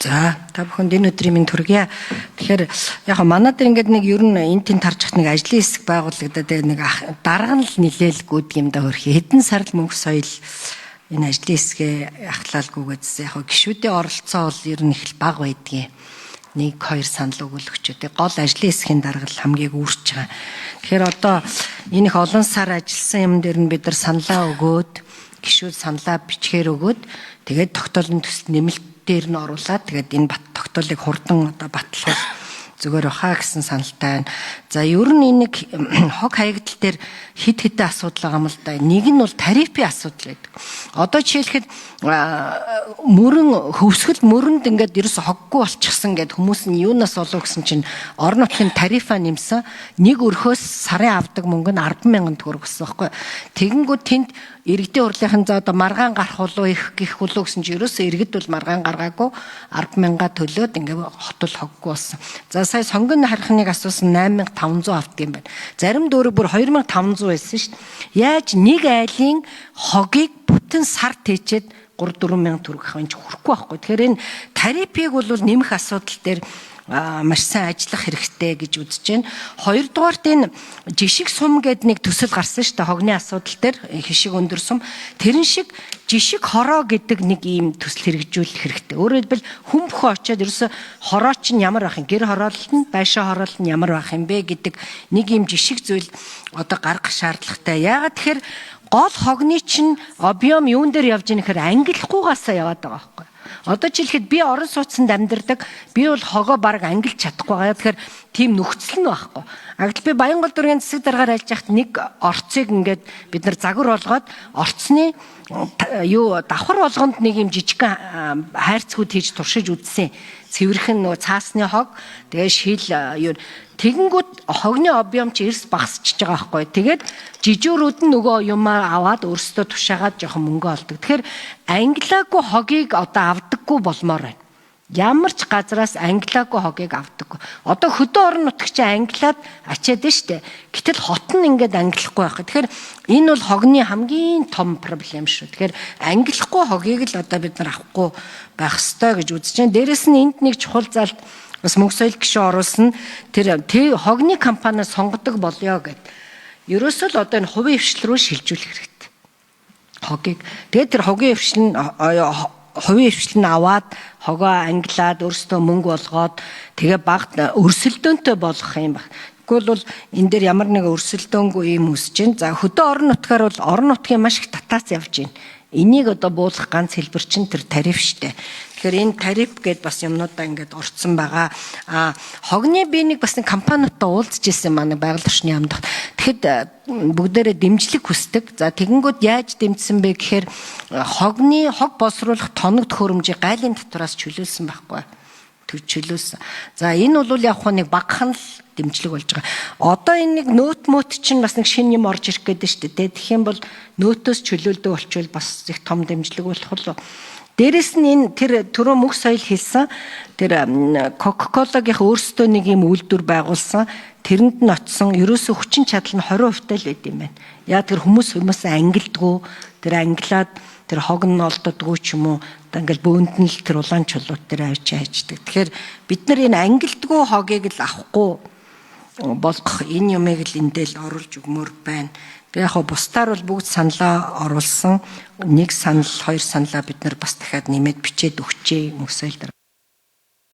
За та бүхэнд энэ өдрийн минь төргийа. Тэгэхээр яг манайд ингээд нэг ер нь энэ тэн тарж хат нэг ажлын хэсэг байгуулагдаад нэг дарга нь л нилээлгүүд юм да хөрхи. Хэдэн сар л мөнх соёл энэ ажлын хэсгээ ахлаалгүйгээдсэн. Яг гишүүдийн оролцоо бол ер нь их бага байдгийн. 1-2 санал өгүүлэгчүүдээ гол ажлын хэсгийн дарга л хамгийн үүрч байгаа. Тэгэхээр одоо энэ их олон сар ажилласан юм дээр нь бид нар саналаа өгөөд гишүүд саналаа бичгээр өгөөд тэгээд тогтоолын төсөл нэмэлт дээр нь оруулаад тэгээд энэ тогтоолыг хурдан одоо батлах зүгээр баха гэсэн саналтай байна. За ер нь энэ нэг хог хаягдал дээр хид хидэн асуудал байгаа юм л да. Нэг нь бол тарифын асуудал байдаг. Одоо жишээлхэд хөвсгөл мөрөнд ингээд ерөөсө хоггүй болчихсон гэд хүмүүс нь юунаас болов гэсэн чинь орон нутгийн тарифа нэмсэн. Нэг өрхөөс сарын авдаг мөнгө нь 10,000 төгрөг гэсэн байхгүй. Тэгэнгүүт тэнд иргэдийн хурлынхан за одоо маргаан гарах болов их гих болов гэсэн чинь ерөөсө иргэд бол маргаан гаргаагүй 10,000 төлөөд ингээд хотол хоггүй болсон. За сая сонгон харихныг асуусан 8,500 авдаг юм байна. Зарим дөрөв бүр 2,500 байсан шүү дээ. Яаж нэг айлын хогийг бүтэн сар тэйчээд 3-4 төгрөг авах юм чи хүрэхгүй байхгүй. Тэгэхээр энэ тарифыг бол нэмэх асуудал дээр маш сайн ажиллах хэрэгтэй гэж үзэж байна. Хоёрдугаарт энэ жишг сум гэдэг нэг төсөл гарсан шүү дээ. Хогны асуудал дээр хишиг өндөр сум. Тэрэн шиг жишг хороо гэдэг нэг ийм төсөл хэрэгжүүлэх хэрэгтэй. Өөрөөр хэлбэл хүн бүхэн очиод ерөөсө хороо чинь ямар байх юм? Гэр хороолол нь, байшаа хороолол нь ямар байх юм бэ гэдэг нэг ийм жишг зүйл одоо гаргах шаардлагатай. Яагаад тэгэхээр гол хогны чинь объем юун дээр явж байгаа нөхөр ангиллахгүйгаасаа яваад байгаа байхгүй. Одоо жишээлхэд би орон сууцнд амьдардаг. Би бол хогоо бараг ангилж чадахгүй байгаа. Тэгэхээр тийм нөхцөл нь байхгүй. Агтл би Баянгол дүүргийн засаг даргаар альж яхад нэг орцыг ингээд бид нар загвар болгоод орцны давхар болгонд нэг юм жижигхэн хайрцгүүд хийж туршиж үзсэн. Цэвэрхэн нөгөө цаасны хог тэгээ шил тэгэнгүүт хогны объем чи эрс багасчихж байгаа байхгүй. Тэгээд жижүүрүүд нь нөгөө юмаа аваад өөрсдөө тушаагаад жоохон мөнгө олдог. Тэгэхээр англиагүй хогийг одоо авдаггүй болмоор байна. Ямар ч газраас англиагүй хогийг авдаггүй. Одоо хөдөө орон нутагч англиад ачаад нь штэ. Гэтэл хот нь ингээд англихгүй байх. Тэгэхээр энэ бол хогны хамгийн том проблем шүү. Тэгэхээр англихгүй хогийг л одоо бид нар авахгүй байх ёстой гэж үзэж байна. Дээрэс нь энд нэг чухал залт бас мөнх соёл гишүүн оруулсан тэр хогны компаниас сонгодог болёо гэд. Ерөөсөө л одоо энэ хувийн хвшил рүү шилжүүлэх хэрэгтэй. Хогийг. Тэгээд тэр хогийн хувийн хвшил нь аваад хогоо англиад өөрсдөө мөнгө болгоод тэгээ багт өрсөлдөөнтэй болгох юм байна. Тэгвэл бол энэ дээр ямар нэг өрсөлдөөнгүй юм үсэж байна. За хөдөө орон нутгаар бол орон нутгийн маш их татаац явж байна. Энийг одоо буулгах ганц хэлбэр чинь тэр тариф штэ. Тэгэхээр энэ тариф гэдээ бас юмнуудаа ингээд орцсон байгаа. Хогны би нэг бас нэг компаниудаа уулзж ирсэн манай байгаль орчны яамдах. Тэгэхэд бүгдээрээ дэмжлэг хүсдэг. За тэгэнгүүт яаж дэмжсэн бэ гэхээр хог боловсруулах тоног төхөөрөмжийг гайлын татвараас чөлөөлсөн байхгүй. Чөлөөсөн. За энэ бол яг нэг багахан л дэмжлэг болж байгаа. Одоо энэ нэг нөт чинь бас нэг шинэ юм орж ирэх гэдэг шүү дээ. Тэгэх юм бол нөтөөс чөлөөлдөг болчвол бас их том дэмжлэг болох болов. Дээрэс нь энэ тэр түрүү мөнх соёл хэлсэн тэр Coca-Cola-гийн өөрсдөө нэг юм үйлдвэр байгуулсан. Тэрэнд нь очсон ерөөсөө хүчин чадал нь 20% л байд юм байна. Яа тэр хүмүүс ангилдгүү тэр англиад тэр хог нь олддгүү ч юм уу ингээл бөөнд нь л тэр улаан чулууд дээр авч хайждаг. Тэгэхээр бид нар энэ ангилдгүү хогийг л авахгүй болгох энэ юмыг л эндээ л оруулж өгмөр байна. Тэгээ яг бусдаар бол бүгд саналаа оруулсан. Нэг санал, хоёр саналаа бид нар бас дахиад нэмээд бичээд өгчээ мөнх соёл